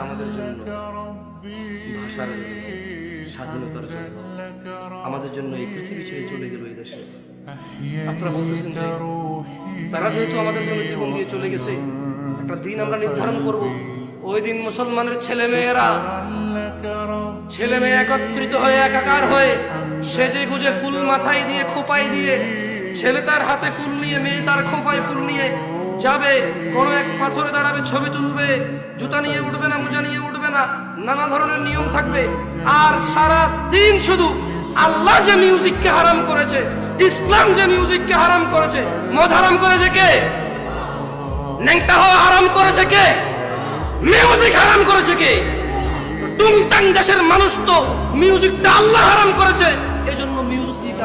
আমাদের জন্য, ভাষার জন্য, স্বাধীনতার জন্য, আমাদের জন্য এই পৃথিবী ছেড়ে চলে গেল এই দেশে। আপনারা বলতেছেন যে তারা যেহেতু আমাদের জন্য জীবন দিয়ে চলে গেছে, একটা দিন আমরা নির্ধারণ করব, ওই দিন মুসলমানের ছেলে মেয়ে একত্রিত হয়ে একাকার হয়ে সেজে গুজে ফুল মাথায় দিয়ে খোপায় দিয়ে, ছেলে তার হাতে ফুল নিয়ে মেয়ে তার খোপায় ফুল নিয়ে যাবে, কোনো এক পাথরে দাঁড়াবে, ছবি তুলবে, জুতা নিয়ে উঠবে না, মোজা নিয়ে উঠবে না, নানা ধরনের নিয়ম থাকবে। আর সারা দিন শুধু আল্লাহ যে মিউজিককে হারাম করেছে, ইসলাম যে মিউজিককে হারাম করেছে, মদ হারাম করেছে কে? ন্যাংটা হওয়া হারাম করেছে কে? মিউজিক হারাম করেছে কে? টুংটাং দেশের মানুষ তো মিউজিকটা আল্লাহ হারাম করেছে, এজন্য মিউজিক